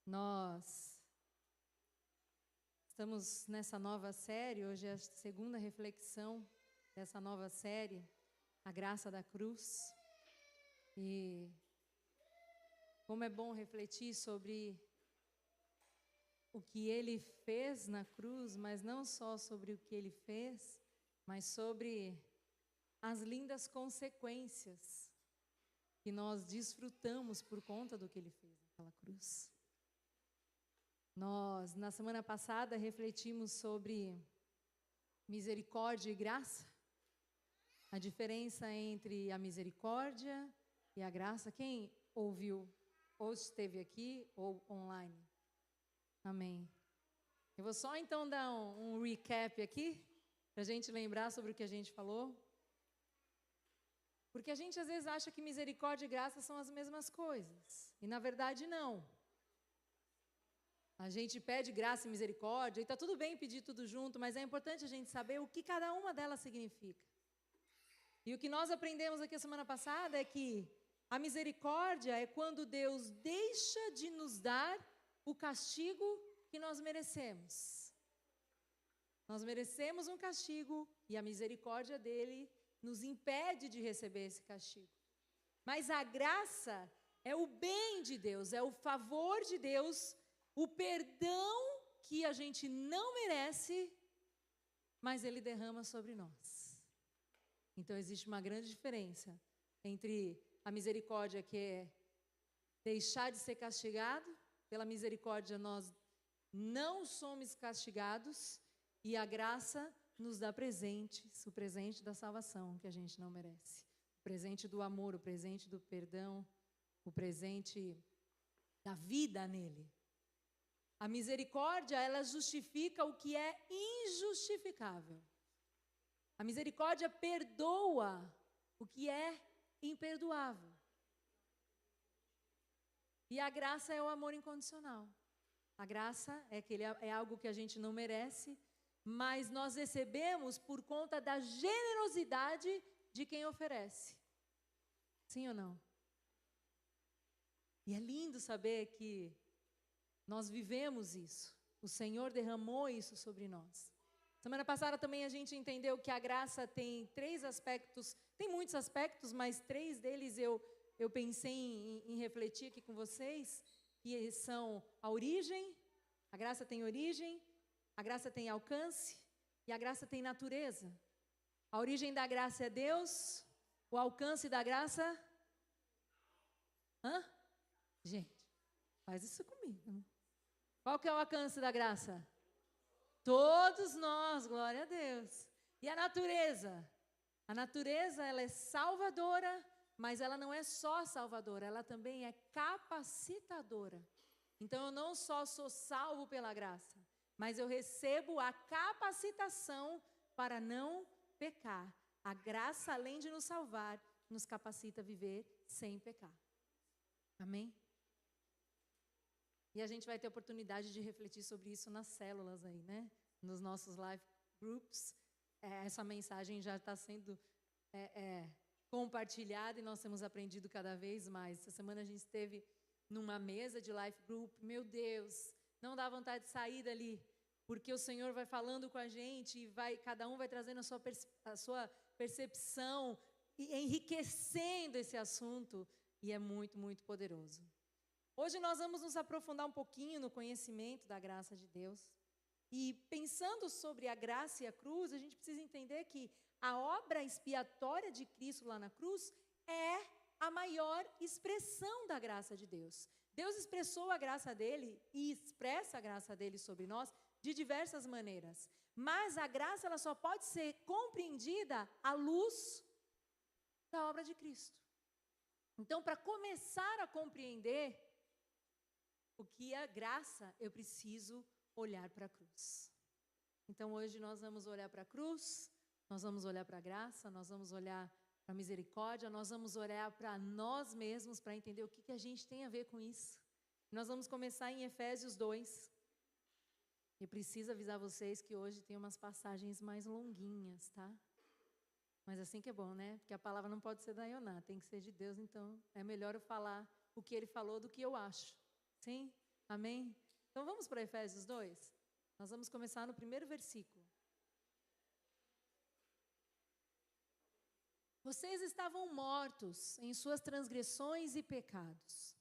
Nós estamos nessa nova série, hoje é a segunda reflexão dessa nova série, A Graça da Cruz. E como é bom refletir sobre o que Ele fez na cruz, mas não só sobre o que Ele fez, mas sobre as lindas consequências que nós desfrutamos por conta do que Ele fez naquela cruz. Nós, na semana passada, refletimos sobre misericórdia e graça, a diferença entre a misericórdia e a graça. Quem ouviu, ou esteve aqui, ou online? Amém. Eu vou só então dar um recap aqui, para a gente lembrar sobre o que a gente falou. Porque a gente às vezes acha que misericórdia e graça são as mesmas coisas, e na verdade não. A gente pede graça e misericórdia, e está tudo bem pedir tudo junto, mas é importante a gente saber o que cada uma delas significa. E o que nós aprendemos aqui a semana passada é que a misericórdia é quando Deus deixa de nos dar o castigo que nós merecemos. Nós merecemos um castigo e a misericórdia dele nos impede de receber esse castigo. Mas a graça é o bem de Deus, é o favor de Deus, o perdão que a gente não merece, mas Ele derrama sobre nós. Então existe uma grande diferença entre a misericórdia, que é deixar de ser castigado, pela misericórdia nós não somos castigados, e a graça nos dá presentes, o presente da salvação que a gente não merece. O presente do amor, o presente do perdão, o presente da vida nele. A misericórdia, ela justifica o que é injustificável. A misericórdia perdoa o que é imperdoável. E a graça é o amor incondicional. A graça é algo que a gente não merece, mas nós recebemos por conta da generosidade de quem oferece. Sim ou não? E é lindo saber que nós vivemos isso. O Senhor derramou isso sobre nós. Semana passada também a gente entendeu que a graça tem 3 aspectos. Tem muitos aspectos, mas 3 deles eu pensei em refletir aqui com vocês. Que são a origem. A graça tem origem. A graça tem alcance. E a graça tem natureza. A origem da graça é Deus. O alcance da graça... Gente, faz isso comigo. Qual que é o alcance da graça? Todos nós, glória a Deus. E a natureza? A natureza, ela é salvadora, mas ela não é só salvadora, ela também é capacitadora. Então eu não só sou salvo pela graça, mas eu recebo a capacitação para não pecar. A graça, além de nos salvar, nos capacita a viver sem pecar. Amém? E a gente vai ter oportunidade de refletir sobre isso nas células aí, né? Nos nossos live groups. Essa mensagem já está sendo compartilhada e nós temos aprendido cada vez mais. Essa semana a gente esteve numa mesa de life group. Meu Deus, não dá vontade de sair dali, porque o Senhor vai falando com a gente e cada um vai trazendo a sua percepção e enriquecendo esse assunto. E é muito, muito poderoso. Hoje nós vamos nos aprofundar um pouquinho no conhecimento da graça de Deus. E pensando sobre a graça e a cruz, a gente precisa entender que a obra expiatória de Cristo lá na cruz é a maior expressão da graça de Deus. Deus expressou a graça dele e expressa a graça dele sobre nós de diversas maneiras. Mas a graça ela só pode ser compreendida à luz da obra de Cristo. Então, para começar a compreender o que é graça, eu preciso olhar para a cruz. Então hoje nós vamos olhar para a cruz, nós vamos olhar para a graça, nós vamos olhar para a misericórdia, nós vamos olhar para nós mesmos para entender o que a gente tem a ver com isso. Nós vamos começar em Efésios 2. Eu preciso avisar vocês que hoje tem umas passagens mais longuinhas, tá? Mas assim que é bom, né? Porque a palavra não pode ser da Ioná, tem que ser de Deus, então é melhor eu falar o que ele falou do que eu acho. Sim? Amém? Então vamos para Efésios 2? Nós vamos começar no primeiro versículo. Vocês estavam mortos em suas transgressões e pecados,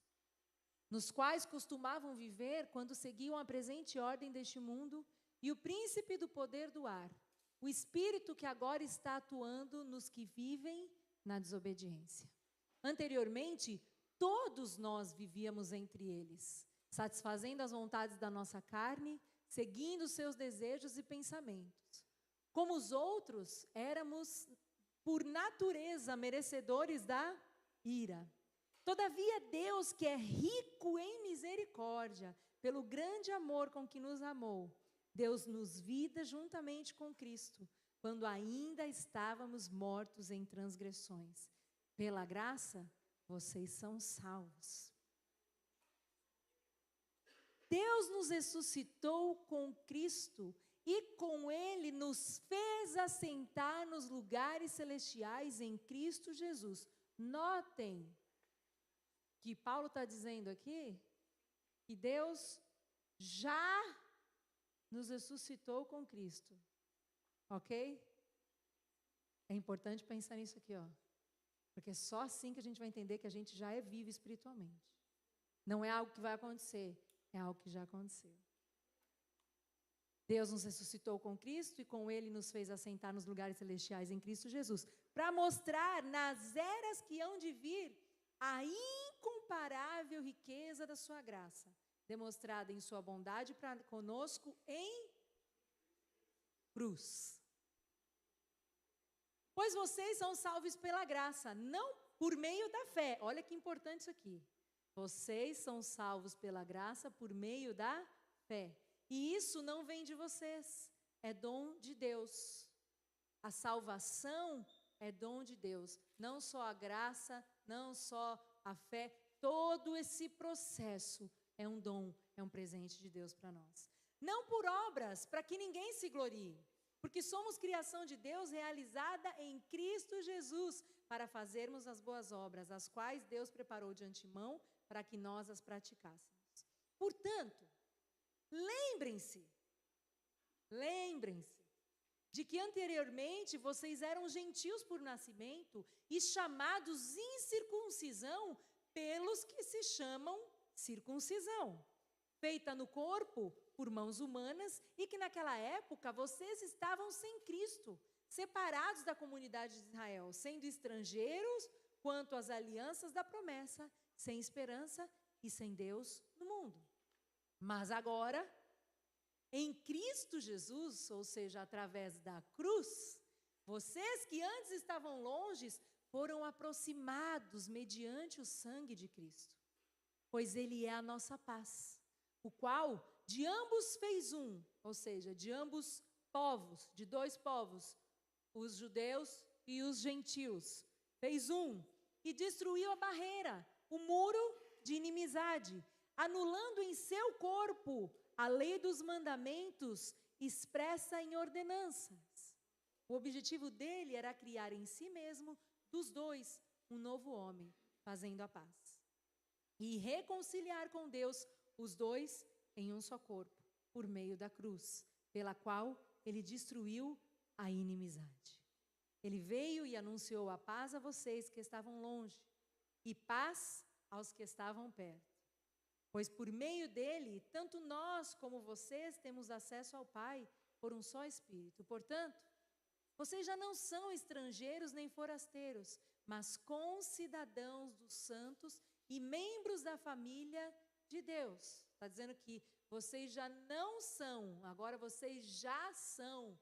nos quais costumavam viver quando seguiam a presente ordem deste mundo e o príncipe do poder do ar, o espírito que agora está atuando nos que vivem na desobediência. Anteriormente, todos nós vivíamos entre eles, satisfazendo as vontades da nossa carne, seguindo os seus desejos e pensamentos. Como os outros, éramos por natureza merecedores da ira. Todavia, Deus, que é rico em misericórdia, pelo grande amor com que nos amou, deu-nos vida juntamente com Cristo, quando ainda estávamos mortos em transgressões. Pela graça, vocês são salvos. Deus nos ressuscitou com Cristo e com Ele nos fez assentar nos lugares celestiais em Cristo Jesus. Notem que Paulo está dizendo aqui que Deus já nos ressuscitou com Cristo. Ok? É importante pensar nisso aqui, ó. Porque é só assim que a gente vai entender que a gente já é vivo espiritualmente. Não é algo que vai acontecer, é algo que já aconteceu. Deus nos ressuscitou com Cristo e com Ele nos fez assentar nos lugares celestiais em Cristo Jesus, para mostrar nas eras que hão de vir a incomparável riqueza da sua graça, demonstrada em sua bondade para conosco em cruz. Pois vocês são salvos pela graça, não por meio da fé. Olha que importante isso aqui. Vocês são salvos pela graça por meio da fé. E isso não vem de vocês, é dom de Deus. A salvação é dom de Deus. Não só a graça, não só a fé, todo esse processo é um dom, é um presente de Deus para nós. Não por obras, para que ninguém se glorie, porque somos criação de Deus realizada em Cristo Jesus, para fazermos as boas obras, as quais Deus preparou de antemão para que nós as praticássemos. Portanto, lembrem-se de que anteriormente vocês eram gentios por nascimento e chamados incircuncisão pelos que se chamam circuncisão, feita no corpo por mãos humanas, e que naquela época vocês estavam sem Cristo, separados da comunidade de Israel, sendo estrangeiros quanto às alianças da promessa, sem esperança e sem Deus no mundo. Mas agora, em Cristo Jesus, ou seja, através da cruz, vocês que antes estavam longes, foram aproximados mediante o sangue de Cristo. Pois Ele é a nossa paz, o qual de ambos fez um, ou seja, de ambos povos, de dois povos, os judeus e os gentios, fez um, e destruiu a barreira, o muro de inimizade, anulando em seu corpo a lei dos mandamentos expressa em ordenanças. O objetivo dele era criar em si mesmo, dos dois, um novo homem, fazendo a paz. E reconciliar com Deus os dois em um só corpo, por meio da cruz, pela qual ele destruiu a inimizade. Ele veio e anunciou a paz a vocês que estavam longe, e paz aos que estavam perto. Pois por meio dele, tanto nós como vocês temos acesso ao Pai por um só Espírito. Portanto, vocês já não são estrangeiros nem forasteiros, mas concidadãos dos santos e membros da família de Deus. Está dizendo que vocês já não são, agora vocês já são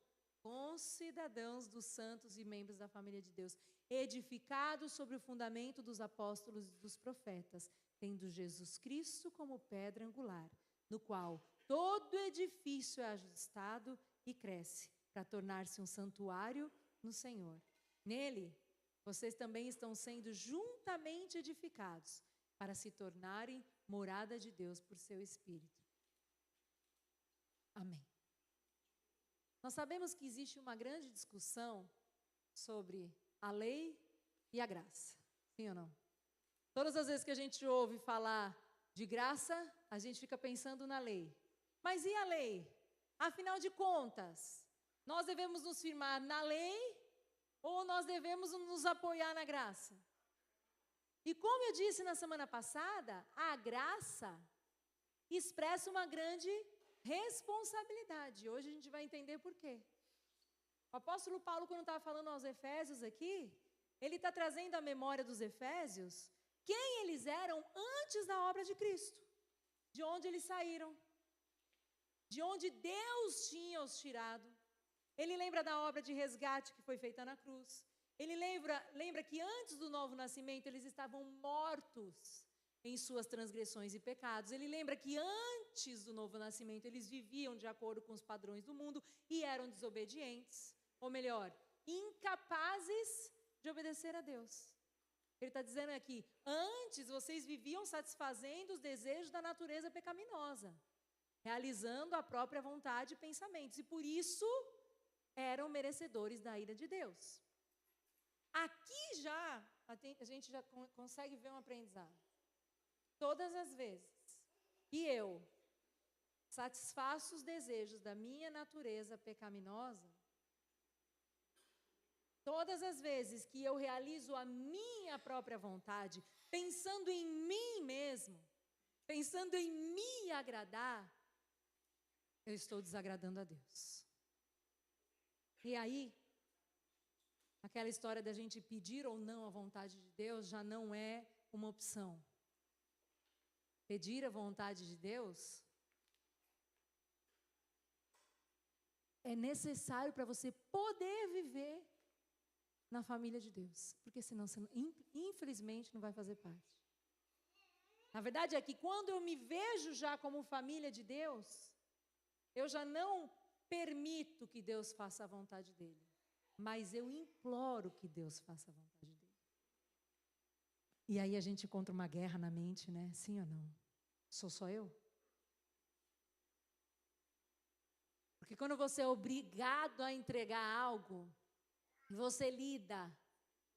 concidadãos dos santos e membros da família de Deus, edificados sobre o fundamento dos apóstolos e dos profetas, tendo Jesus Cristo como pedra angular, no qual todo edifício é ajustado e cresce, para tornar-se um santuário no Senhor. Nele, vocês também estão sendo juntamente edificados, para se tornarem morada de Deus por seu Espírito. Amém. Nós sabemos que existe uma grande discussão sobre a lei e a graça. Sim ou não? Todas as vezes que a gente ouve falar De graça, a gente fica pensando na lei. Mas e a lei? Afinal de contas, nós devemos nos firmar na lei ou nós devemos nos apoiar na graça? E como eu disse na semana passada, a graça expressa uma grande responsabilidade. Hoje a gente vai entender por quê. O apóstolo Paulo, quando estava falando aos Efésios aqui, ele está trazendo à memória dos Efésios quem eles eram antes da obra de Cristo, de onde eles saíram, de onde Deus tinha os tirado. Ele lembra da obra de resgate que foi feita na cruz. Ele lembra que antes do novo nascimento eles estavam mortos em suas transgressões e pecados. Ele lembra que antes do novo nascimento eles viviam de acordo com os padrões do mundo e eram desobedientes, ou melhor, incapazes de obedecer a Deus. Ele está dizendo aqui, antes vocês viviam satisfazendo os desejos da natureza pecaminosa, realizando a própria vontade e pensamentos, e por isso eram merecedores da ira de Deus. Aqui a gente já consegue ver um aprendizado. Todas as vezes que eu satisfaço os desejos da minha natureza pecaminosa, todas as vezes que eu realizo a minha própria vontade, pensando em mim mesmo, pensando em me agradar, eu estou desagradando a Deus. E aí, aquela história da gente pedir ou não a vontade de Deus já não é uma opção. Pedir a vontade de Deus é necessário para você poder viver na família de Deus, porque senão você, infelizmente, não vai fazer parte. Na verdade é que quando eu me vejo já como família de Deus, eu já não permito que Deus faça a vontade dele, mas eu imploro que Deus faça a vontade dele. E aí a gente encontra uma guerra na mente, né? Sim ou não? Sou só eu? Porque quando você é obrigado a entregar algo, você lida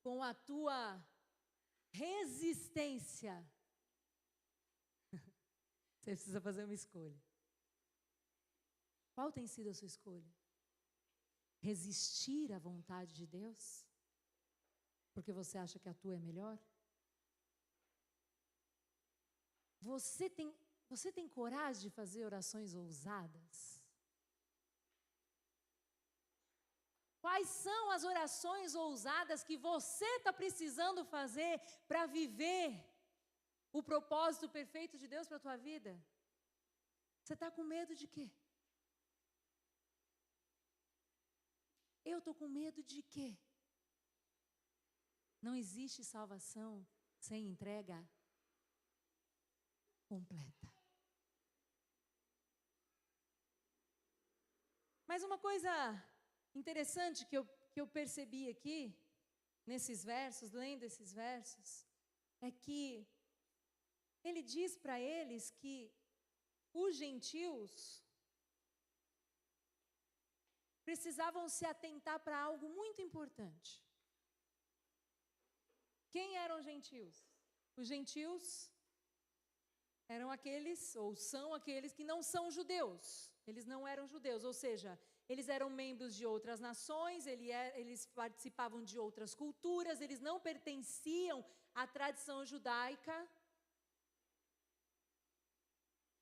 com a tua resistência. Você precisa fazer uma escolha. Qual tem sido a sua escolha? Resistir à vontade de Deus? Porque você acha que a tua é melhor? Você tem coragem de fazer orações ousadas? Quais são as orações ousadas que você está precisando fazer para viver o propósito perfeito de Deus para a tua vida? Você está com medo de quê? Eu estou com medo de quê? Não existe salvação sem entrega completa. Mas uma coisa interessante que eu percebi aqui, nesses versos, lendo esses versos, é que ele diz para eles que os gentios precisavam se atentar para algo muito importante. Quem eram os gentios? Os gentios eram aqueles, ou são aqueles que não são judeus. Eles não eram judeus, ou seja, eles eram membros de outras nações, eles participavam de outras culturas, eles não pertenciam à tradição judaica.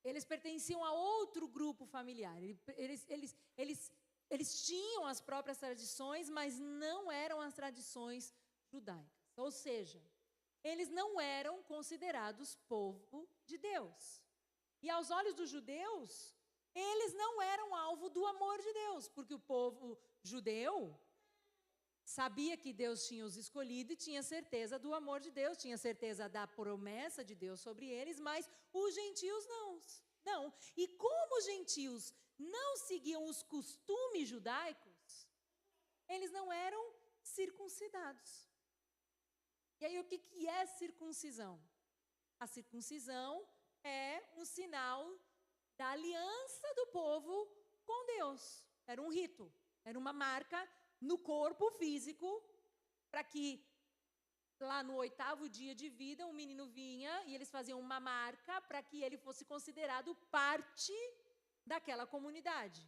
Eles pertenciam a outro grupo familiar. Eles tinham as próprias tradições, mas não eram as tradições judaicas. Ou seja, eles não eram considerados povo de Deus. E aos olhos dos judeus, eles não eram alvo do amor de Deus, porque o povo judeu sabia que Deus tinha os escolhido e tinha certeza do amor de Deus, tinha certeza da promessa de Deus sobre eles, mas os gentios não. E como os gentios não seguiam os costumes judaicos, eles não eram circuncidados. E aí o que é circuncisão? A circuncisão é um sinal da aliança do povo com Deus. Era um rito, era uma marca no corpo físico para que lá no 8º dia de vida, um menino vinha e eles faziam uma marca para que ele fosse considerado parte daquela comunidade.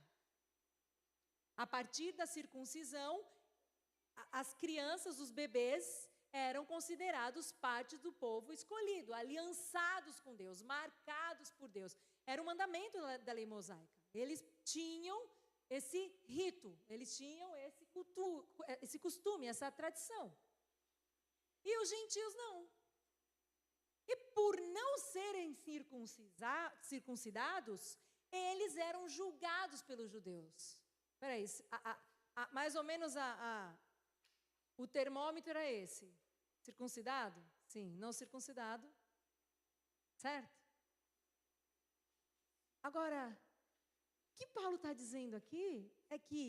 A partir da circuncisão, as crianças, os bebês, eram considerados parte do povo escolhido, aliançados com Deus, marcados por Deus. Era um mandamento da lei mosaica. Eles tinham esse rito, eles tinham esse costume, essa tradição. E os gentios não. E por não serem circuncidados, eles eram julgados pelos judeus. Espera aí, mais ou menos o termômetro era esse. Circuncidado? Sim. Não circuncidado? Certo? Agora, o que Paulo está dizendo aqui é que,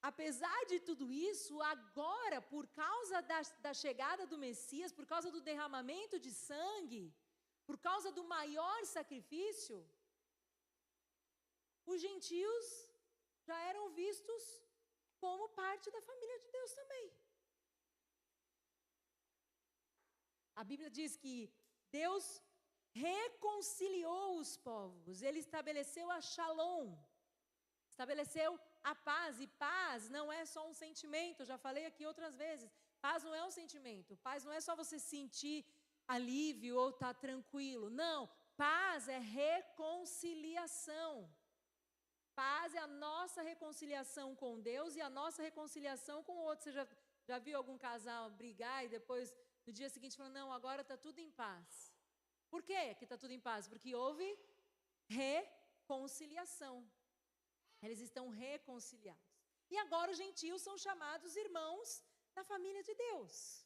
apesar de tudo isso, agora, por causa da chegada do Messias, por causa do derramamento de sangue, por causa do maior sacrifício, os gentios já eram vistos como parte da família de Deus também. A Bíblia diz que Deus reconciliou os povos, Ele estabeleceu a shalom, estabeleceu a paz, e paz não é só um sentimento, eu já falei aqui outras vezes, paz não é um sentimento, paz não é só você sentir alívio ou estar tranquilo, não, paz é reconciliação. Paz é a nossa reconciliação com Deus e a nossa reconciliação com o outro. Você já viu algum casal brigar e depois, no dia seguinte, falar, não, agora está tudo em paz. Por quê que está tudo em paz? Porque houve reconciliação. Eles estão reconciliados. E agora os gentios são chamados irmãos da família de Deus.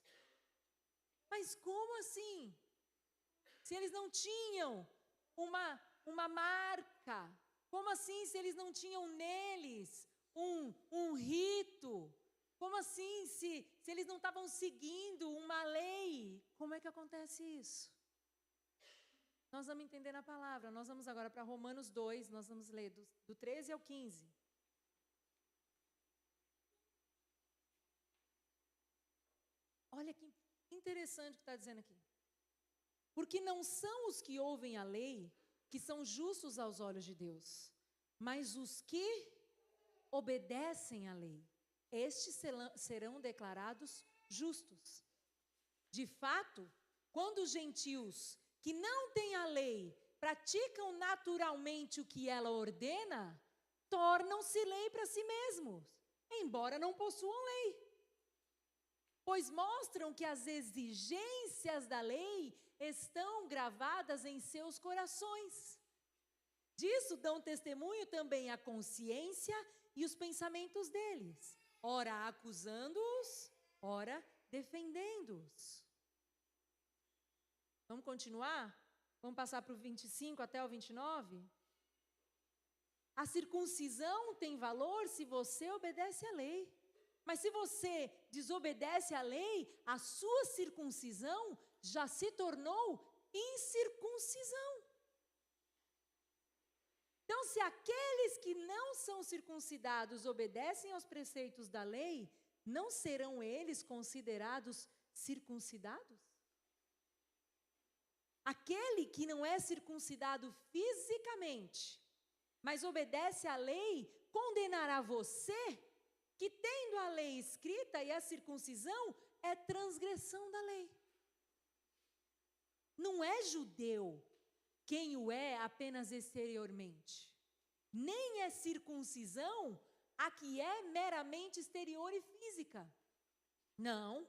Mas como assim? Se eles não tinham uma marca, como assim se eles não tinham neles um rito? Como assim se eles não estavam seguindo uma lei? Como é que acontece isso? Nós vamos entender na palavra. Nós vamos agora para Romanos 2, nós vamos ler do 13 ao 15. Olha que interessante o que está dizendo aqui. Porque não são os que ouvem a lei que são justos aos olhos de Deus, mas os que obedecem à lei, estes serão declarados justos. De fato, quando os gentios que não têm a lei praticam naturalmente o que ela ordena, tornam-se lei para si mesmos, embora não possuam lei. Pois mostram que as exigências da lei estão gravadas em seus corações. Disso dão testemunho também a consciência e os pensamentos deles, ora acusando-os, ora defendendo-os. Vamos continuar? Vamos passar para o 25 até o 29? A circuncisão tem valor se você obedece à lei. Mas se você desobedece à lei, a sua circuncisão já se tornou incircuncisão. Então, se aqueles que não são circuncidados obedecem aos preceitos da lei, não serão eles considerados circuncidados? Aquele que não é circuncidado fisicamente, mas obedece à lei, condenará você, que tendo a lei escrita e a circuncisão é transgressão da lei. Não é judeu quem o é apenas exteriormente, nem é circuncisão a que é meramente exterior e física. Não,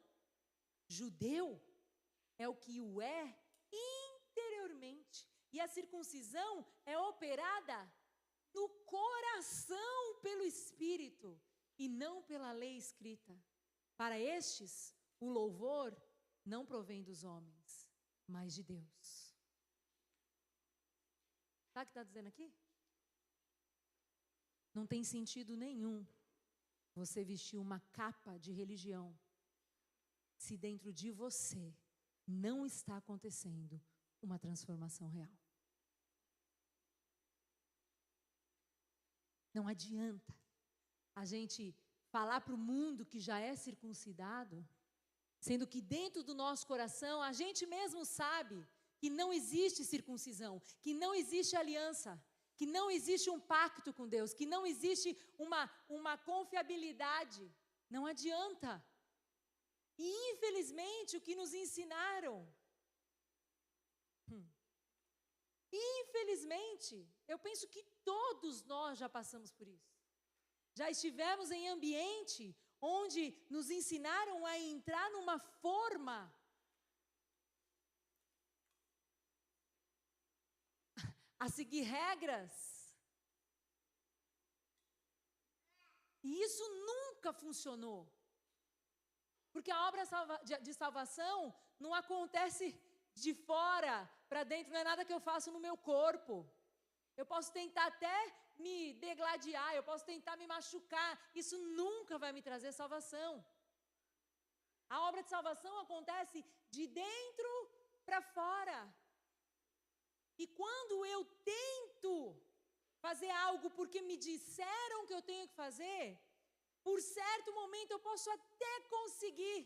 judeu é o que o é interiormente, e a circuncisão é operada no coração pelo Espírito, e não pela lei escrita. Para estes, o louvor não provém dos homens, mas de Deus. Sabe o que está dizendo aqui? Não tem sentido nenhum você vestir uma capa de religião se dentro de você não está acontecendo uma transformação real. Não adianta a gente falar para o mundo que já é circuncidado Sendo que dentro do nosso coração, a gente mesmo sabe que não existe circuncisão, que não existe aliança, que não existe um pacto com Deus, que não existe uma confiabilidade. Não adianta. E infelizmente o que nos ensinaram, infelizmente, eu penso que todos nós já passamos por isso. Já estivemos em ambiente onde nos ensinaram a entrar numa forma a seguir regras. E isso nunca funcionou. Porque a obra de salvação não acontece de fora para dentro, não é nada que eu faço no meu corpo. Eu posso tentar até me degladiar, eu posso tentar me machucar, isso nunca vai me trazer salvação. A obra de salvação acontece de dentro para fora. E quando eu tento fazer algo porque me disseram que eu tenho que fazer, por certo momento eu posso até conseguir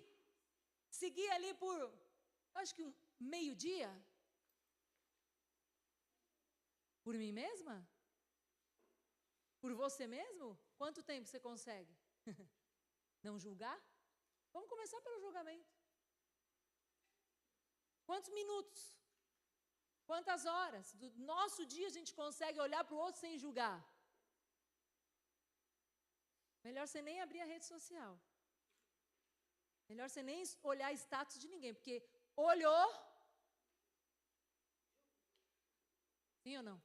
seguir ali por, acho que meio-dia, por mim mesma? Por você mesmo? Quanto tempo você consegue? Não julgar? Vamos começar pelo julgamento. Quantos minutos? Quantas horas do nosso dia a gente consegue olhar para o outro sem julgar? Melhor você nem abrir a rede social. Melhor você nem olhar status de ninguém, porque olhou. Sim ou não?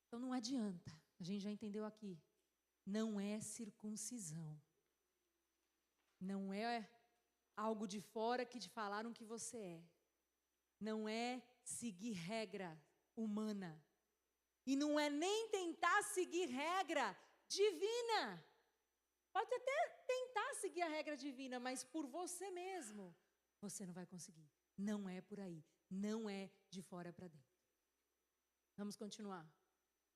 Então não adianta. A gente já entendeu aqui. Não é circuncisão. Não é algo de fora que te falaram que você é. Não é seguir regra humana. E não é nem tentar seguir regra divina. Pode até tentar seguir a regra divina, mas por você mesmo, você não vai conseguir. Não é por aí. Não é de fora para dentro. Vamos continuar.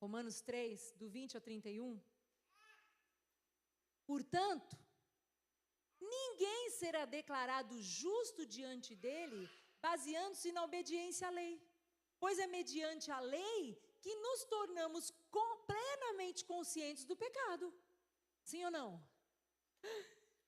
Romanos 3, do 20 ao 31. Portanto, ninguém será declarado justo diante dele, baseando-se na obediência à lei. Pois é mediante a lei que nos tornamos plenamente conscientes do pecado. Sim ou não?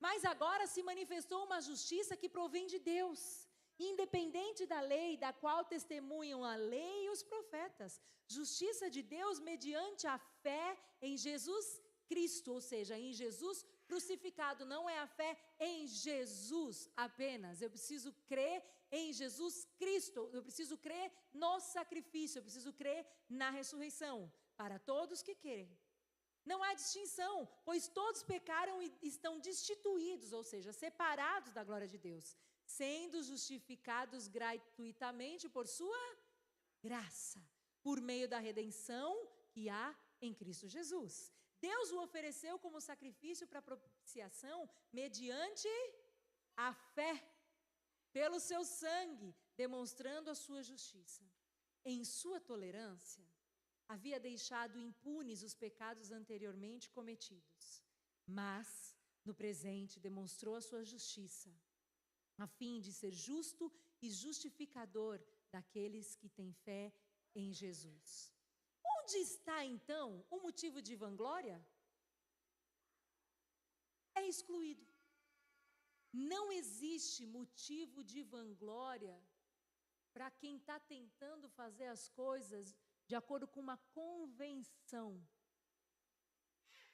Mas agora se manifestou uma justiça que provém de Deus, independente da lei, da qual testemunham a lei e os profetas. Justiça de Deus mediante a fé em Jesus Cristo, ou seja, em Jesus crucificado. Não é a fé em Jesus apenas. Eu preciso crer em Jesus Cristo. Eu preciso crer no sacrifício. Eu preciso crer na ressurreição. Para todos que querem. Não há distinção, pois todos pecaram e estão destituídos, ou seja, separados da glória de Deus, sendo justificados gratuitamente por sua graça, por meio da redenção que há em Cristo Jesus. Deus o ofereceu como sacrifício para propiciação mediante a fé, pelo seu sangue, demonstrando a sua justiça. Em sua tolerância, havia deixado impunes os pecados anteriormente cometidos, mas, no presente, demonstrou a sua justiça, a fim de ser justo e justificador daqueles que têm fé em Jesus. Onde está, então, o motivo de vanglória? É excluído. Não existe motivo de vanglória para quem está tentando fazer as coisas de acordo com uma convenção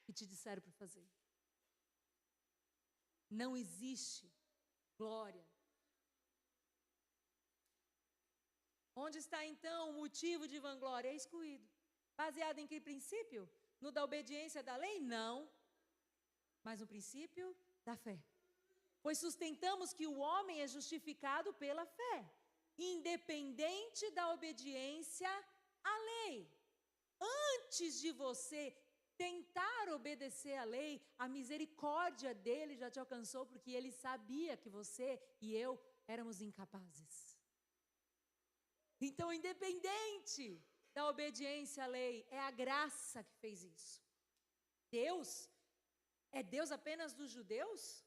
que te disseram para fazer. Não existe glória. Onde está então o motivo de vanglória? É excluído. Baseado em que princípio? No da obediência da lei? Não. Mas no princípio da fé. Pois sustentamos que o homem é justificado pela fé, independente da obediência à lei. Antes de você tentar obedecer à lei, a misericórdia dele já te alcançou, porque ele sabia que você e eu éramos incapazes. Então, independente da obediência à lei, é a graça que fez isso. Deus é Deus apenas dos judeus?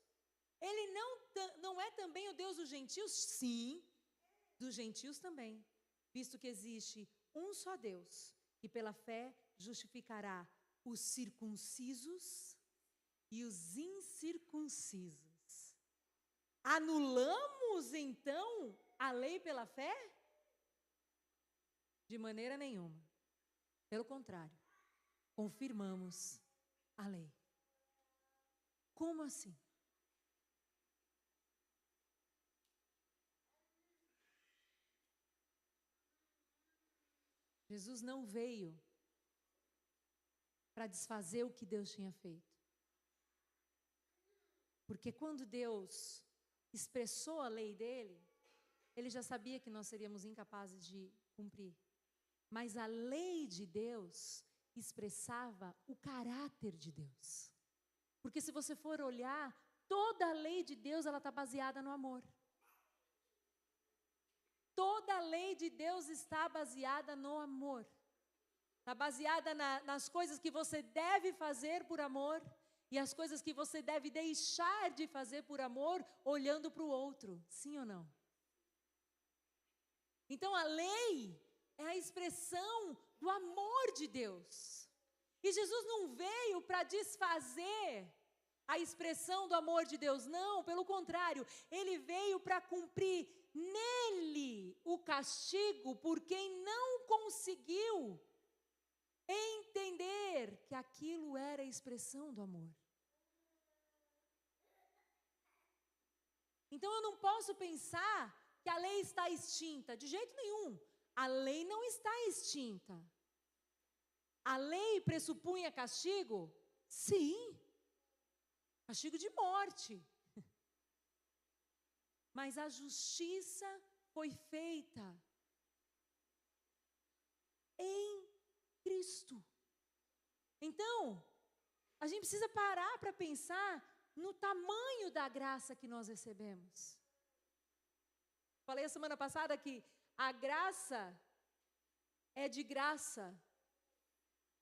Ele não é também o Deus dos gentios? Sim, dos gentios também, visto que existe um só Deus, que pela fé justificará os circuncisos e os incircuncisos. Anulamos, então, a lei pela fé? De maneira nenhuma. Pelo contrário, confirmamos a lei. Como assim? Jesus não veio para desfazer o que Deus tinha feito. Porque quando Deus expressou a lei dele, ele já sabia que nós seríamos incapazes de cumprir. Mas a lei de Deus expressava o caráter de Deus. Porque se você for olhar, toda a lei de Deus, ela está baseada no amor. Toda a lei de Deus está baseada no amor. Está baseada nas coisas que você deve fazer por amor e as coisas que você deve deixar de fazer por amor, olhando para o outro. Sim ou não? Então, a lei é a expressão do amor de Deus. E Jesus não veio para desfazer a expressão do amor de Deus, não, pelo contrário, ele veio para cumprir nele o castigo por quem não conseguiu entender que aquilo era a expressão do amor. Então eu não posso pensar que a lei está extinta, de jeito nenhum. A lei não está extinta. A lei pressupunha castigo? Sim. Castigo de morte. Mas a justiça foi feita em Cristo. Então, a gente precisa parar para pensar no tamanho da graça que nós recebemos. Falei a semana passada que a graça é de graça,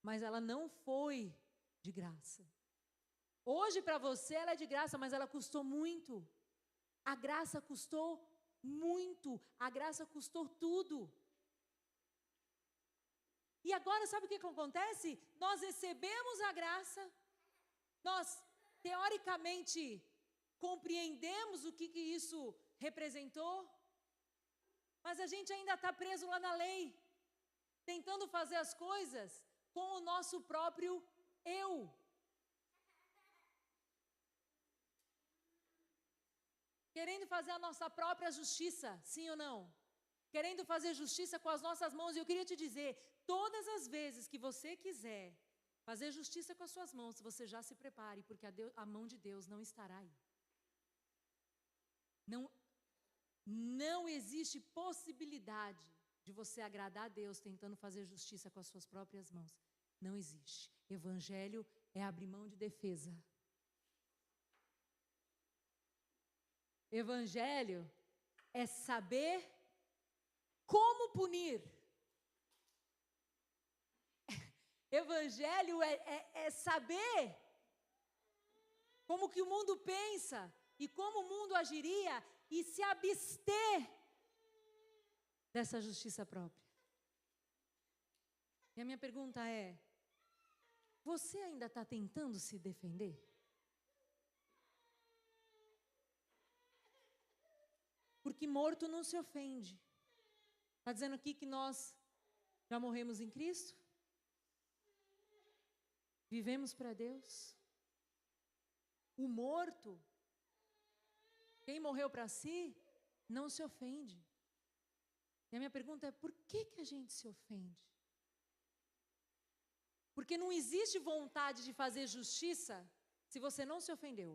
mas ela não foi de graça. Hoje para você ela é de graça, mas ela custou muito. A graça custou muito, a graça custou tudo. E agora sabe o que acontece? Nós recebemos a graça, nós teoricamente compreendemos o que isso representou, mas a gente ainda está preso lá na lei, tentando fazer as coisas com o nosso próprio eu. Querendo fazer a nossa própria justiça, sim ou não? Querendo fazer justiça com as nossas mãos. E eu queria te dizer, todas as vezes que você quiser fazer justiça com as suas mãos, você já se prepare, porque a mão de Deus não estará aí. Não existe possibilidade de você agradar a Deus tentando fazer justiça com as suas próprias mãos. Não existe. Evangelho é abrir mão de defesa. Evangelho é saber como punir. Evangelho é saber como que o mundo pensa e como o mundo agiria e se abster dessa justiça própria. E a minha pergunta é: você ainda está tentando se defender? Porque morto não se ofende. Está dizendo aqui que nós já morremos em Cristo? Vivemos para Deus? O morto, quem morreu para si, não se ofende. E a minha pergunta é: por que a gente se ofende? Porque não existe vontade de fazer justiça se você não se ofendeu.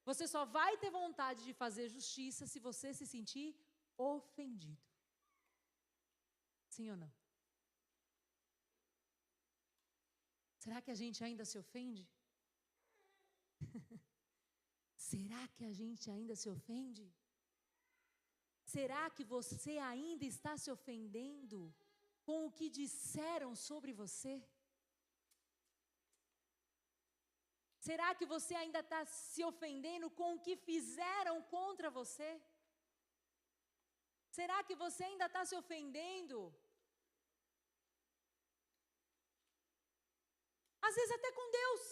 Você só vai ter vontade de fazer justiça se você se sentir ofendido. Sim ou não? Será que a gente ainda se ofende? Será que a gente ainda se ofende? Será que você ainda está se ofendendo com o que disseram sobre você? Será que você ainda está se ofendendo com o que fizeram contra você? Será que você ainda está se ofendendo? Às vezes até com Deus.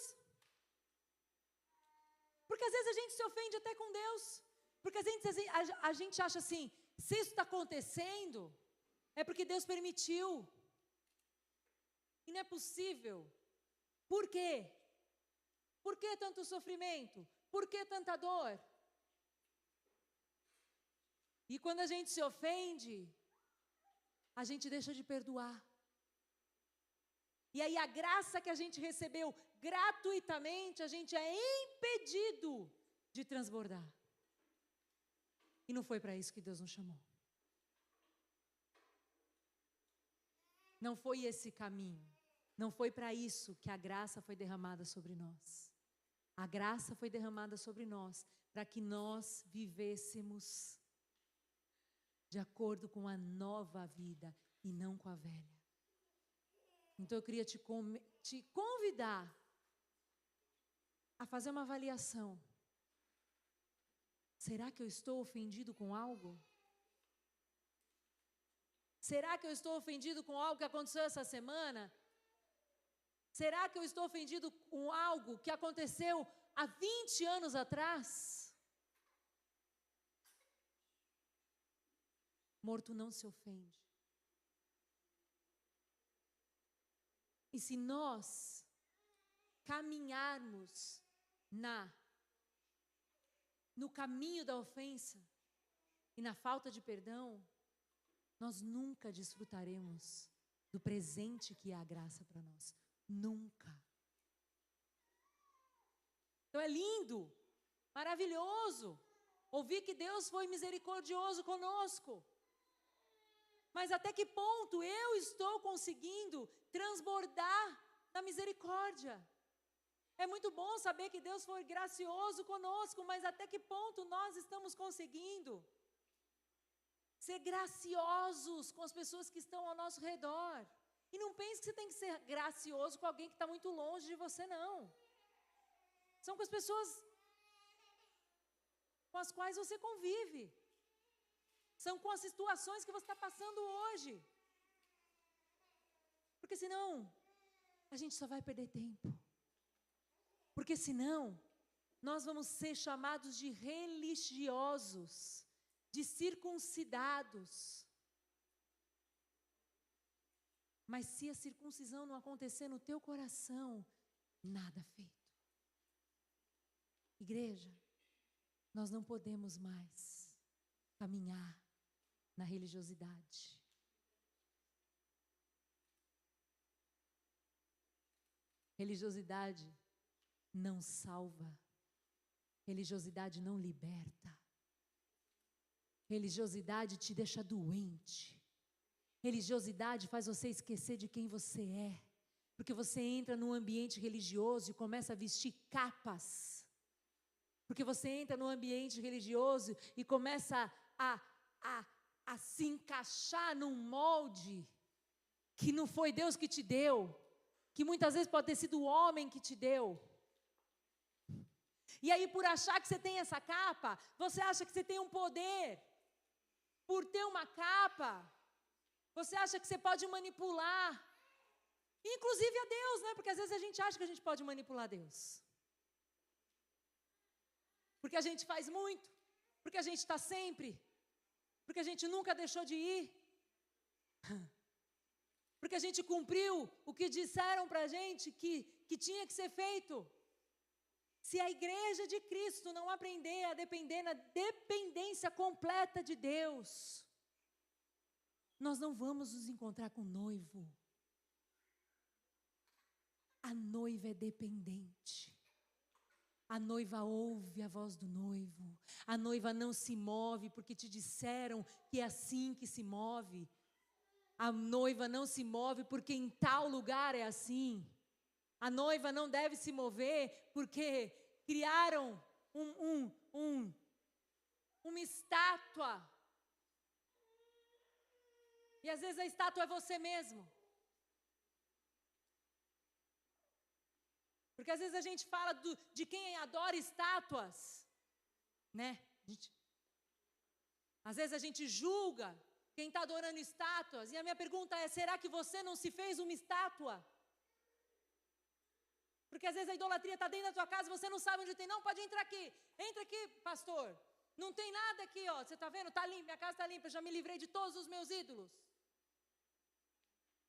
Porque às vezes a gente se ofende até com Deus. Porque a gente acha assim, se isso está acontecendo, é porque Deus permitiu. E não é possível. Por quê? Por que tanto sofrimento? Por que tanta dor? E quando a gente se ofende, a gente deixa de perdoar. E aí a graça que a gente recebeu gratuitamente, a gente é impedido de transbordar. E não foi para isso que Deus nos chamou. Não foi esse caminho. Não foi para isso que a graça foi derramada sobre nós. A graça foi derramada sobre nós para que nós vivêssemos de acordo com a nova vida e não com a velha. Então eu queria te convidar a fazer uma avaliação. Será que eu estou ofendido com algo? Será que eu estou ofendido com algo que aconteceu essa semana? Será que eu estou ofendido com algo que aconteceu há 20 anos atrás? Morto não se ofende. E se nós caminharmos no caminho da ofensa e na falta de perdão, nós nunca desfrutaremos do presente que é a graça para nós. Nunca. Então é lindo, maravilhoso, ouvir que Deus foi misericordioso conosco. Mas até que ponto eu estou conseguindo transbordar da misericórdia? É muito bom saber que Deus foi gracioso conosco, mas até que ponto nós estamos conseguindo ser graciosos com as pessoas que estão ao nosso redor? E não pense que você tem que ser gracioso com alguém que está muito longe de você, não. São com as pessoas com as quais você convive. São com as situações que você está passando hoje. Porque senão, a gente só vai perder tempo. Porque senão, nós vamos ser chamados de religiosos, de circuncidados. Mas se a circuncisão não acontecer no teu coração, nada feito. Igreja, nós não podemos mais caminhar na religiosidade. Religiosidade não salva. Religiosidade não liberta. Religiosidade te deixa doente. Religiosidade faz você esquecer de quem você é. Porque você entra num ambiente religioso e começa a vestir capas. Porque você entra num ambiente religioso e começa a se encaixar num molde que não foi Deus que te deu, que muitas vezes pode ter sido o homem que te deu. E aí, por achar que você tem essa capa, você acha que você tem um poder. Por ter uma capa, você acha que você pode manipular, inclusive a Deus, né? Porque às vezes a gente acha que a gente pode manipular Deus. Porque a gente faz muito, porque a gente está sempre, porque a gente nunca deixou de ir, porque a gente cumpriu o que disseram para a gente que tinha que ser feito. Se a igreja de Cristo não aprender a depender na dependência completa de Deus, nós não vamos nos encontrar com o noivo. A noiva é dependente. A noiva ouve a voz do noivo. A noiva não se move porque te disseram que é assim que se move. A noiva não se move porque em tal lugar é assim. A noiva não deve se mover porque criaram uma estátua. E às vezes a estátua é você mesmo. Porque às vezes a gente fala de quem adora estátuas, né? Às vezes a gente julga quem está adorando estátuas. E a minha pergunta é, será que você não se fez uma estátua? Porque às vezes a idolatria está dentro da tua casa, você não sabe onde tem. Não, pode entrar aqui. Entra aqui, pastor. Não tem nada aqui, ó. Você está vendo? Está limpo, minha casa está limpa. Eu já me livrei de todos os meus ídolos.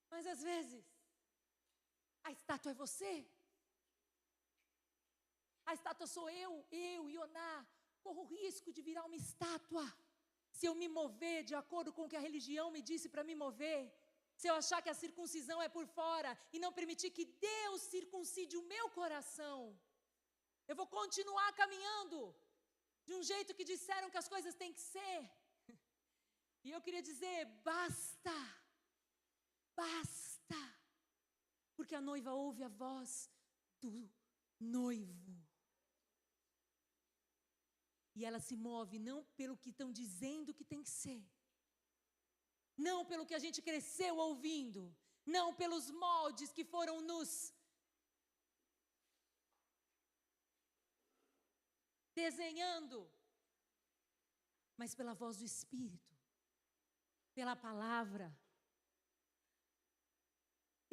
Mas às vezes, a estátua é você. A estátua sou eu, Ioná. Corro o risco de virar uma estátua. Se eu me mover de acordo com o que a religião me disse para me mover. Se eu achar que a circuncisão é por fora e não permitir que Deus circuncide o meu coração, eu vou continuar caminhando de um jeito que disseram que as coisas têm que ser. E eu queria dizer, basta, basta, porque a noiva ouve a voz do noivo. E ela se move não pelo que estão dizendo que tem que ser, não pelo que a gente cresceu ouvindo, não pelos moldes que foram nos desenhando, mas pela voz do Espírito, pela palavra.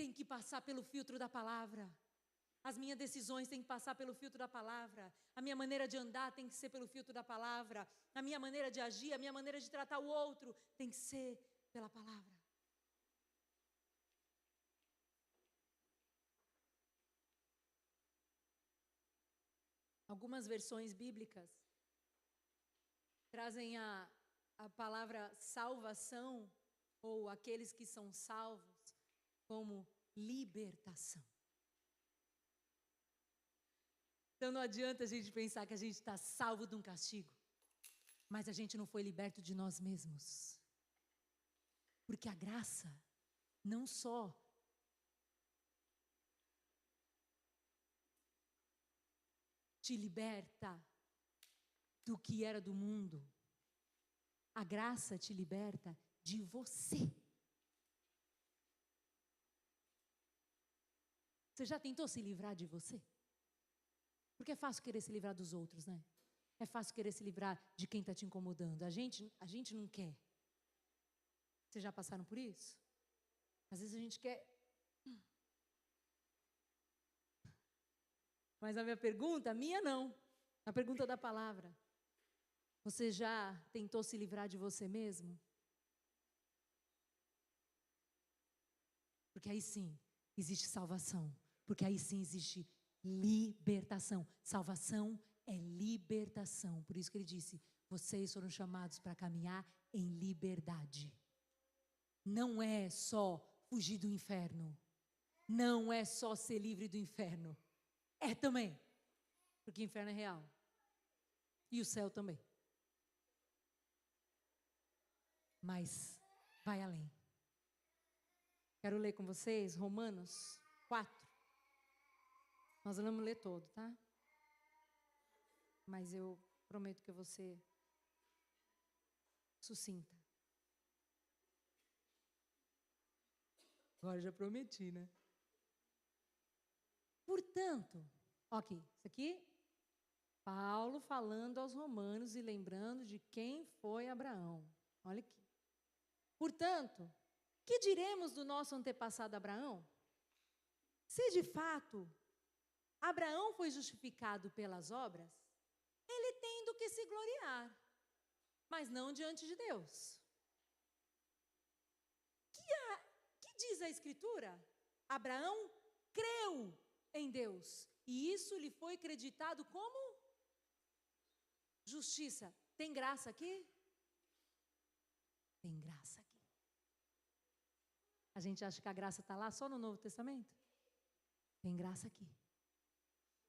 Tem que passar pelo filtro da palavra. As minhas decisões têm que passar pelo filtro da palavra. A minha maneira de andar tem que ser pelo filtro da palavra. A minha maneira de agir, a minha maneira de tratar o outro tem que ser pela palavra. Algumas versões bíblicas trazem a palavra salvação, ou aqueles que são salvos, como libertação. Então não adianta a gente pensar que a gente está salvo de um castigo, mas a gente não foi liberto de nós mesmos. Porque a graça não só te liberta do que era do mundo, a graça te liberta de você. Você já tentou se livrar de você? Porque é fácil querer se livrar dos outros, né? É fácil querer se livrar de quem está te incomodando. A gente não quer. Vocês já passaram por isso? Às vezes a gente quer. Mas a minha pergunta, não. A pergunta da palavra. Você já tentou se livrar de você mesmo? Porque aí sim existe salvação. Porque aí sim existe libertação. Salvação é libertação. Por isso que ele disse, vocês foram chamados para caminhar em liberdade. Não é só fugir do inferno. Não é só ser livre do inferno. É também. Porque o inferno é real. E o céu também. Mas vai além. Quero ler com vocês Romanos 4. Nós vamos ler todo, tá? Mas eu prometo que eu vou ser sucinta. Agora já prometi, né? Portanto, ok, isso aqui, Paulo falando aos romanos e lembrando de quem foi Abraão. Olha aqui. Portanto, que diremos do nosso antepassado Abraão? Se de fato Abraão foi justificado pelas obras, ele tem do que se gloriar, mas não diante de Deus. Que diz a Escritura? Abraão creu em Deus, e isso lhe foi creditado como justiça. Tem graça aqui? Tem graça aqui. A gente acha que a graça está lá só no Novo Testamento? Tem graça aqui.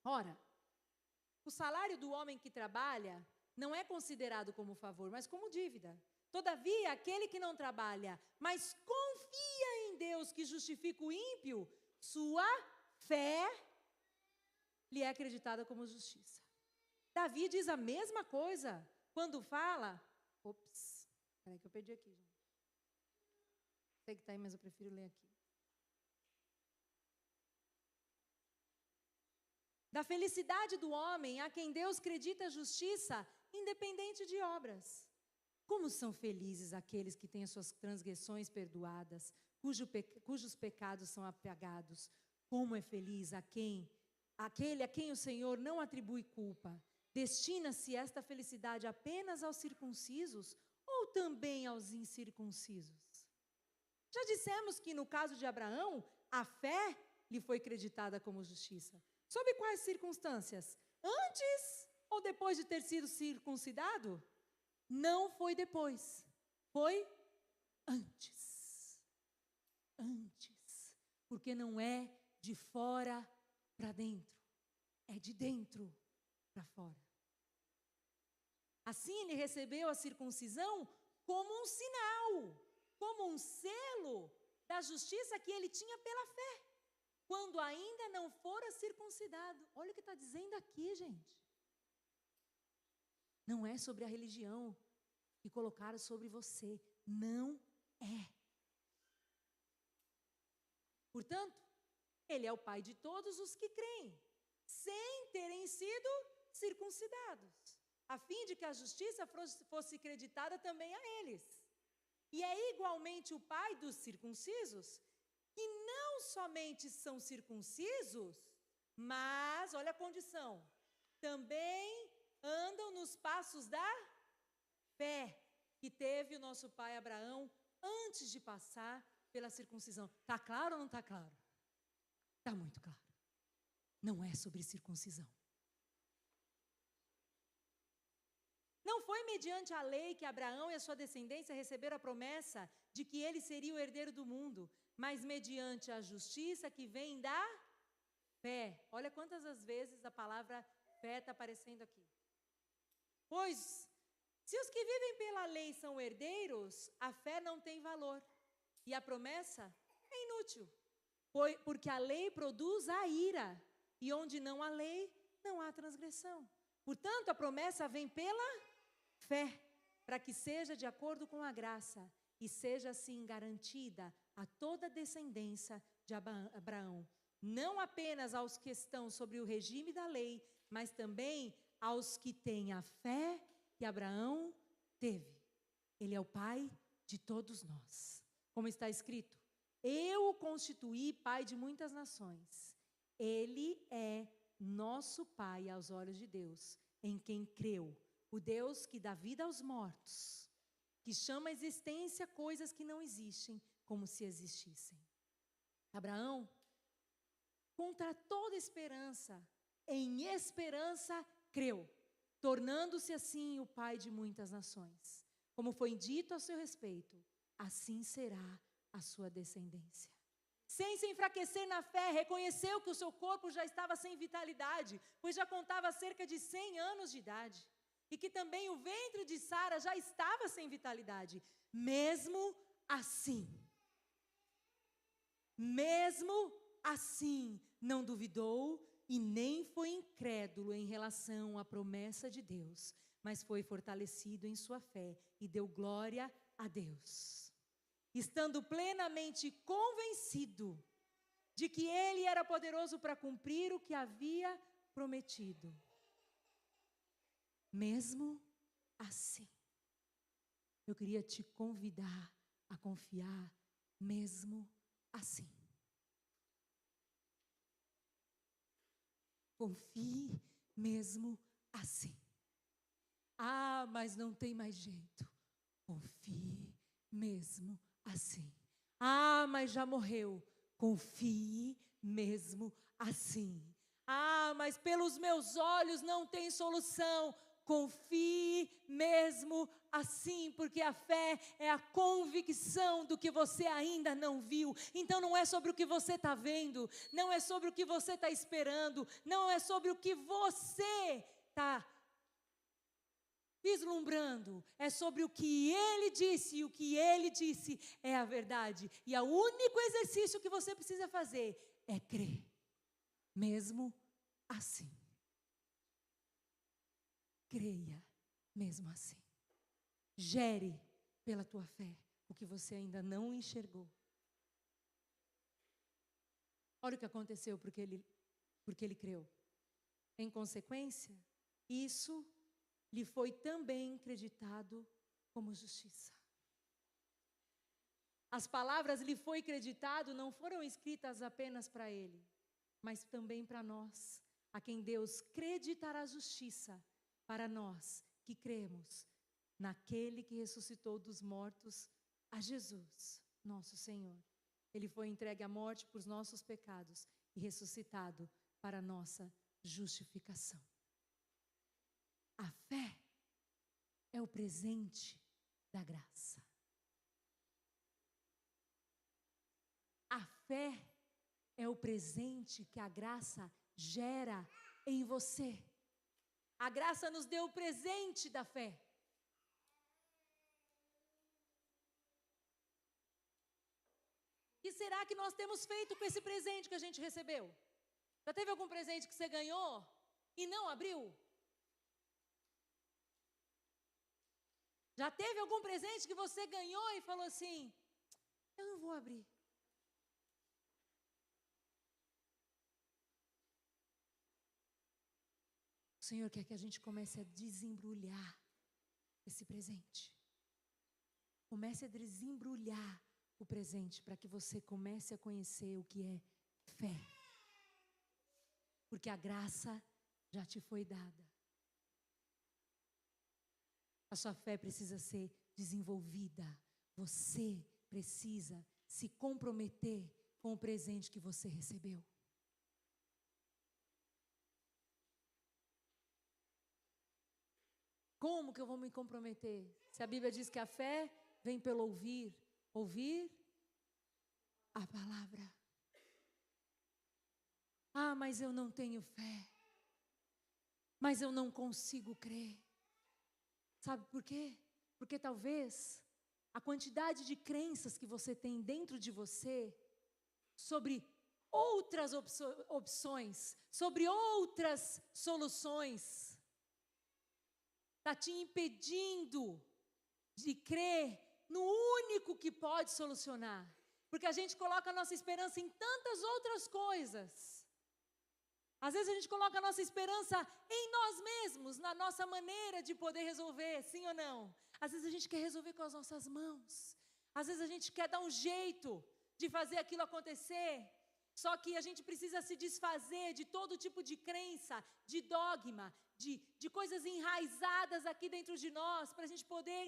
Ora, o salário do homem que trabalha não é considerado como favor, mas como dívida. Todavia, aquele que não trabalha, mas confia em Deus que justifica o ímpio, sua fé lhe é acreditada como justiça. Davi diz a mesma coisa quando fala... Ops, peraí que eu perdi aqui, gente. Sei que está aí, mas eu prefiro ler aqui. da felicidade do homem a quem Deus acredita justiça, independente de obras. Como são felizes aqueles que têm as suas transgressões perdoadas, cujos pecados são apagados. Como é feliz aquele a quem o Senhor não atribui culpa. Destina-se esta felicidade apenas aos circuncisos ou também aos incircuncisos? Já dissemos que no caso de Abraão, a fé lhe foi creditada como justiça. Sob quais circunstâncias? Antes ou depois de ter sido circuncidado? Não foi depois, foi antes. Antes, porque não é de fora para dentro, é de dentro para fora. Assim ele recebeu a circuncisão como um sinal, como um selo da justiça que ele tinha pela fé, quando ainda não fora circuncidado. Olha o que está dizendo aqui, gente. Não é sobre a religião que colocaram sobre você, não é. Portanto, ele é o pai de todos os que creem, sem terem sido circuncidados, a fim de que a justiça fosse creditada também a eles. E é igualmente o pai dos circuncisos, que não somente são circuncisos, mas, olha a condição, também andam nos passos da fé que teve o nosso pai Abraão antes de passar pela circuncisão. Está claro ou não está claro? Está muito claro. Não é sobre circuncisão. Não foi mediante a lei que Abraão e a sua descendência receberam a promessa de que ele seria o herdeiro do mundo, mas mediante a justiça que vem da fé. Olha quantas as vezes a palavra fé está aparecendo aqui. Pois, se os que vivem pela lei são herdeiros, a fé não tem valor. E a promessa é inútil, porque a lei produz a ira, e onde não há lei, não há transgressão. Portanto, a promessa vem pela fé, para que seja de acordo com a graça, e seja assim garantida a toda a descendência de Abraão, não apenas aos que estão sobre o regime da lei, mas também aos que têm a fé que Abraão teve. Ele é o pai de todos nós. Como está escrito, eu o constituí pai de muitas nações. Ele é nosso pai aos olhos de Deus, em quem creu, o Deus que dá vida aos mortos, que chama a existência coisas que não existem como se existissem. Abraão, contra toda esperança, em esperança creu, tornando-se assim o pai de muitas nações. Como foi dito a seu respeito, assim será a sua descendência. Sem se enfraquecer na fé, reconheceu que o seu corpo já estava sem vitalidade, pois já contava cerca de 100 anos de idade, e que também o ventre de Sara já estava sem vitalidade. Mesmo assim, não duvidou e nem foi incrédulo em relação à promessa de Deus, mas foi fortalecido em sua fé e deu glória a Deus, estando plenamente convencido de que Ele era poderoso para cumprir o que havia prometido. Mesmo assim, eu queria te convidar a confiar mesmo assim. Confie mesmo assim. Ah, mas não tem mais jeito. Confie mesmo assim. Ah, mas já morreu. Confie mesmo assim. Ah, mas pelos meus olhos não tem solução. Confie mesmo assim, porque a fé é a convicção do que você ainda não viu. Então não é sobre o que você está vendo, não é sobre o que você está esperando, não é sobre o que você está vislumbrando, é sobre o que Ele disse, e o que Ele disse é a verdade. E o único exercício que você precisa fazer é crer, mesmo assim. Creia mesmo assim. Gere pela tua fé o que você ainda não enxergou. Olha o que aconteceu porque ele creu. Em consequência, isso lhe foi também creditado como justiça. As palavras lhe foi creditado não foram escritas apenas para ele, mas também para nós, a quem Deus creditará justiça, para nós que cremos naquele que ressuscitou dos mortos, a Jesus, nosso Senhor. Ele foi entregue à morte por nossos pecados e ressuscitado para a nossa justificação. A fé é o presente da graça. A fé é o presente que a graça gera em você. A graça nos deu o presente da fé. O que será que nós temos feito com esse presente que a gente recebeu? Já teve algum presente que você ganhou e não abriu? Já teve algum presente que você ganhou e falou assim: eu não vou abrir? O Senhor quer que a gente comece a desembrulhar esse presente. Comece a desembrulhar o presente para que você comece a conhecer o que é fé. Porque a graça já te foi dada. A sua fé precisa ser desenvolvida. Você precisa se comprometer com o presente que você recebeu. Como que eu vou me comprometer? Se a Bíblia diz que a fé vem pelo ouvir, ouvir a palavra. Ah, mas eu não tenho fé. Mas eu não consigo crer. Sabe por quê? Porque talvez a quantidade de crenças que você tem dentro de você sobre outras opções, sobre outras soluções, está te impedindo de crer no único que pode solucionar. Porque a gente coloca a nossa esperança em tantas outras coisas. Às vezes a gente coloca a nossa esperança em nós mesmos, na nossa maneira de poder resolver, sim ou não? Às vezes a gente quer resolver com as nossas mãos. Às vezes a gente quer dar um jeito de fazer aquilo acontecer. Só que a gente precisa se desfazer de todo tipo de crença, de dogma, de coisas enraizadas aqui dentro de nós, para a gente poder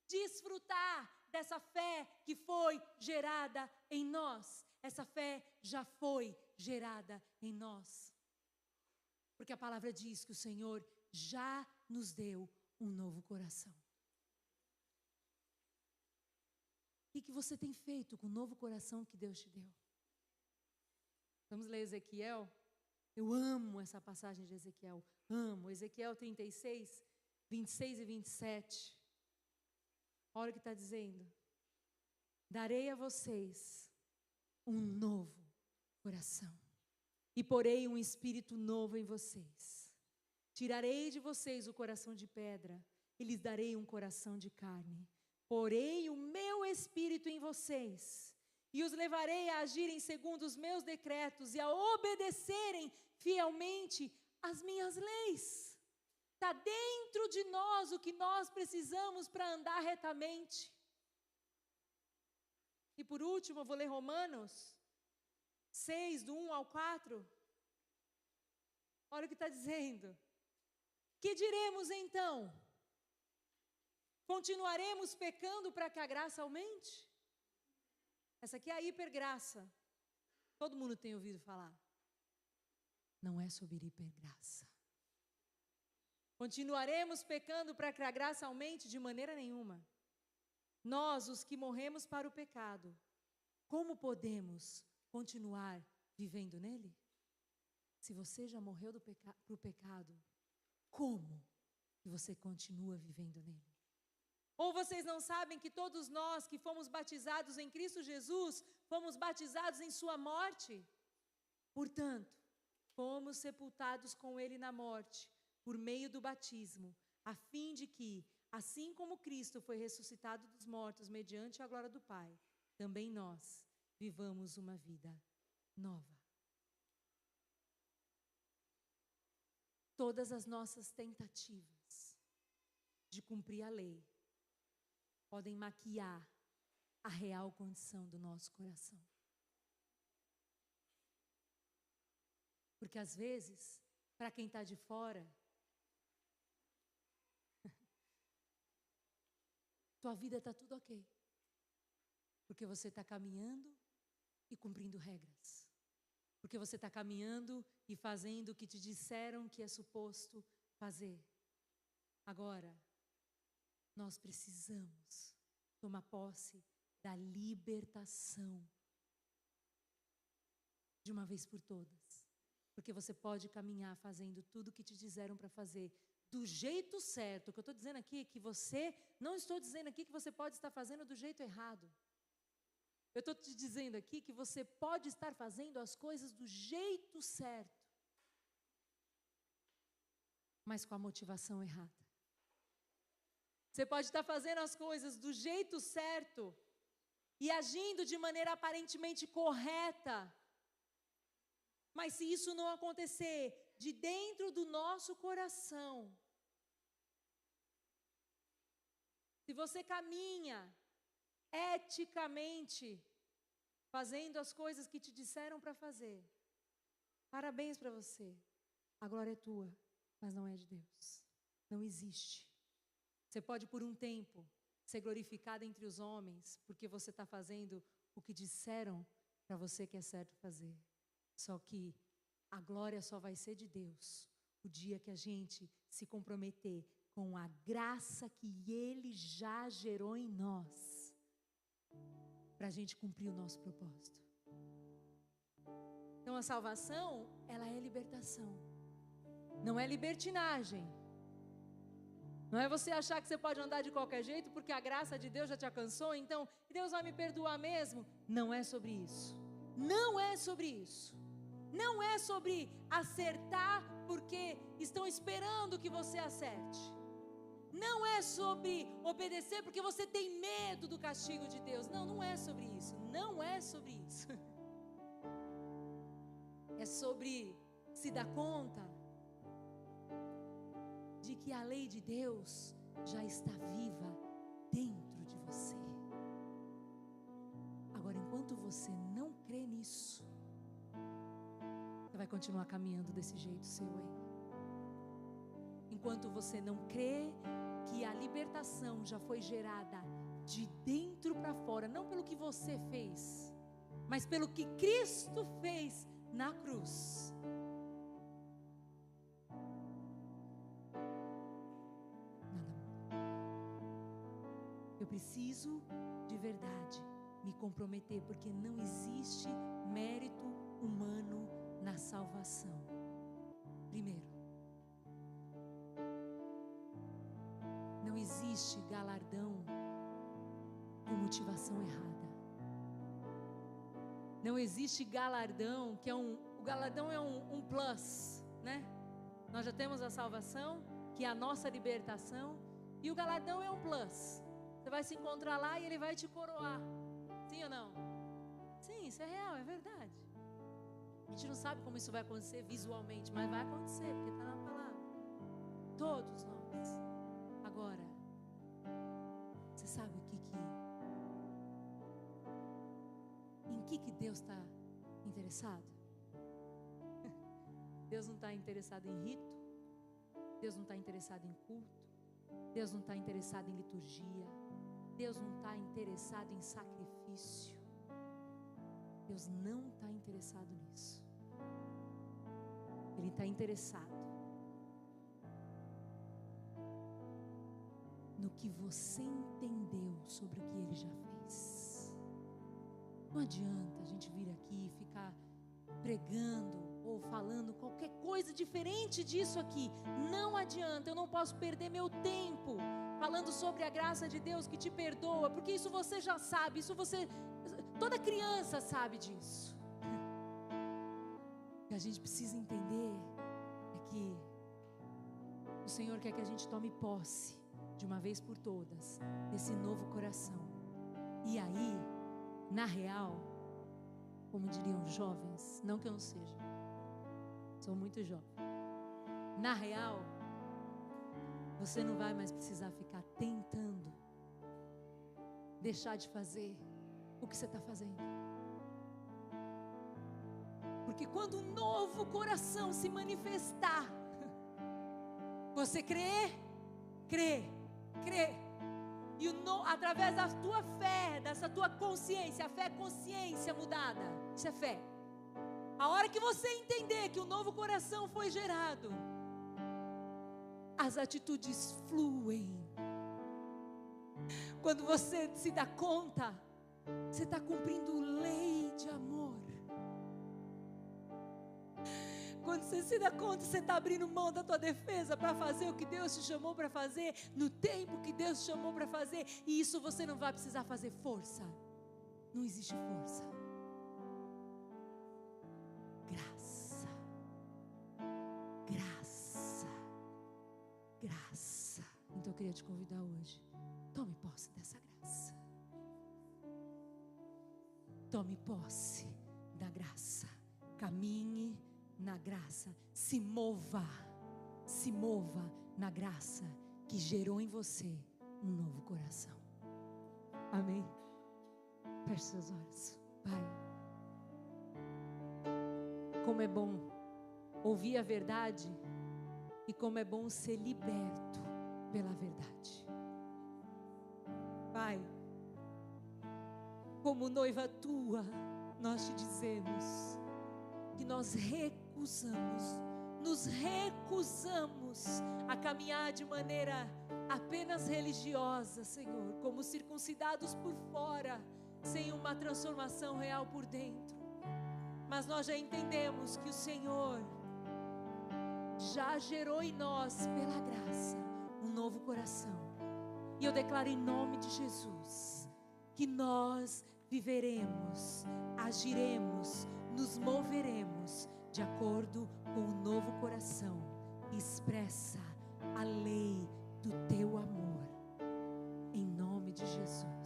desfrutar dessa fé que foi gerada em nós. Essa fé já foi gerada em nós. Porque a palavra diz que o Senhor já nos deu um novo coração. O que você tem feito com o novo coração que Deus te deu? Vamos ler Ezequiel? Eu amo essa passagem de Ezequiel. Amo. Ezequiel 36, 26 e 27. Olha o que está dizendo. Darei a vocês um novo coração. E porei um espírito novo em vocês. Tirarei de vocês o coração de pedra e lhes darei um coração de carne. Porei o meu espírito em vocês e os levarei a agirem segundo os meus decretos e a obedecerem fielmente as minhas leis. Está dentro de nós o que nós precisamos para andar retamente. E por último, eu vou ler Romanos 6, do 1 ao 4. Olha o que está dizendo. Que diremos então? Continuaremos pecando para que a graça aumente? Essa aqui é a hipergraça. Todo mundo tem ouvido falar. Não é sobre hipergraça. Continuaremos pecando para que a graça aumente? De maneira nenhuma. Nós, os que morremos para o pecado, como podemos continuar vivendo nele? Se você já morreu para o pecado, como que você continua vivendo nele? Ou vocês não sabem que todos nós que fomos batizados em Cristo Jesus, fomos batizados em sua morte? Portanto, fomos sepultados com ele na morte, por meio do batismo, a fim de que, assim como Cristo foi ressuscitado dos mortos mediante a glória do Pai, também nós vivamos uma vida nova. todas as nossas tentativas de cumprir a lei podem maquiar a real condição do nosso coração. Porque às vezes, para quem está de fora, tua vida está tudo ok. Porque você está caminhando e cumprindo regras. Porque você está caminhando e fazendo o que te disseram que é suposto fazer. Agora, nós precisamos tomar posse da libertação de uma vez por todas. Porque você pode caminhar fazendo tudo o que te disseram para fazer do jeito certo. O que eu estou dizendo aqui é que não estou dizendo aqui que você pode estar fazendo do jeito errado. Eu estou te dizendo aqui que você pode estar fazendo as coisas do jeito certo, mas com a motivação errada. Você pode estar fazendo as coisas do jeito certo e agindo de maneira aparentemente correta, mas se isso não acontecer de dentro do nosso coração, se você caminha eticamente, fazendo as coisas que te disseram para fazer, parabéns para você. A glória é tua, mas não é de Deus. Não existe. Você pode por um tempo ser glorificado entre os homens, porque você está fazendo o que disseram para você que é certo fazer. Só que a glória só vai ser de Deus o dia que a gente se comprometer com a graça que Ele já gerou em nós, para a gente cumprir o nosso propósito. Então a salvação, ela é libertação. Não é libertinagem. Não é você achar que você pode andar de qualquer jeito porque a graça de Deus já te alcançou, então Deus vai me perdoar mesmo. Não é sobre isso. Não é sobre isso. Não é sobre acertar porque estão esperando que você acerte. Não é sobre obedecer porque você tem medo do castigo de Deus. Não, não é sobre isso. Não é sobre isso. É sobre se dar conta de que a lei de Deus já está viva dentro de você. Agora, enquanto você não crê nisso, você vai continuar caminhando desse jeito seu aí. Enquanto você não crê que a libertação já foi gerada de dentro para fora, não pelo que você fez, mas pelo que Cristo fez na cruz. Nada muda. Eu preciso de verdade me comprometer, porque não existe mérito humano na salvação. Primeiro, não existe galardão com motivação errada. Não existe galardão que é o galardão é um plus, né? Nós já temos a salvação, que é a nossa libertação, e o galardão é um plus. Você vai se encontrar lá e ele vai te coroar. Sim ou não? Sim, isso é real, é verdade. A gente não sabe como isso vai acontecer visualmente, mas vai acontecer, porque está na palavra. Todos nós. Agora, você sabe em que Deus está interessado? Deus não está interessado em rito. Deus não está interessado em culto. Deus não está interessado em liturgia. Deus não está interessado em sacrifício. Deus não está interessado nisso. Ele está interessado no que você entendeu sobre o que Ele já fez. Não adianta a gente vir aqui e ficar pregando ou falando qualquer coisa diferente disso aqui. Não adianta, eu não posso perder meu tempo falando sobre a graça de Deus que te perdoa, porque isso você já sabe, toda criança sabe disso. O que a gente precisa entender é que o Senhor quer que a gente tome posse de uma vez por todas desse novo coração. E aí, na real, como diriam os jovens, não que eu não seja, sou muito jovem, Na real, você não vai mais precisar ficar tentando deixar de fazer o que você está fazendo. Porque quando um novo coração se manifestar, você crê. E através da tua fé, dessa tua consciência, a fé é consciência mudada, isso é fé. A hora que você entender que o novo coração foi gerado, as atitudes fluem. Quando você se dá conta, você está cumprindo lei de amor. Quando você se dá conta, você está abrindo mão da tua defesa para fazer o que Deus te chamou para fazer, no tempo que Deus te chamou para fazer. E isso você não vai precisar fazer força. Não existe força. Graça. Graça. Graça. Então eu queria te convidar hoje. Tome posse dessa graça. Tome posse da graça. Caminhe na graça, se mova na graça que gerou em você um novo coração. Amém? Feche seus olhos. Pai, como é bom ouvir a verdade e como é bom ser liberto pela verdade. Pai, como noiva tua, nós te dizemos que nós nos recusamos a caminhar de maneira apenas religiosa, Senhor, como circuncidados por fora, sem uma transformação real por dentro. Mas nós já entendemos que o Senhor já gerou em nós, pela graça, um novo coração. E eu declaro em nome de Jesus, que nós viveremos, agiremos, nos moveremos de acordo com o novo coração que expressa a lei do teu amor, em nome de Jesus.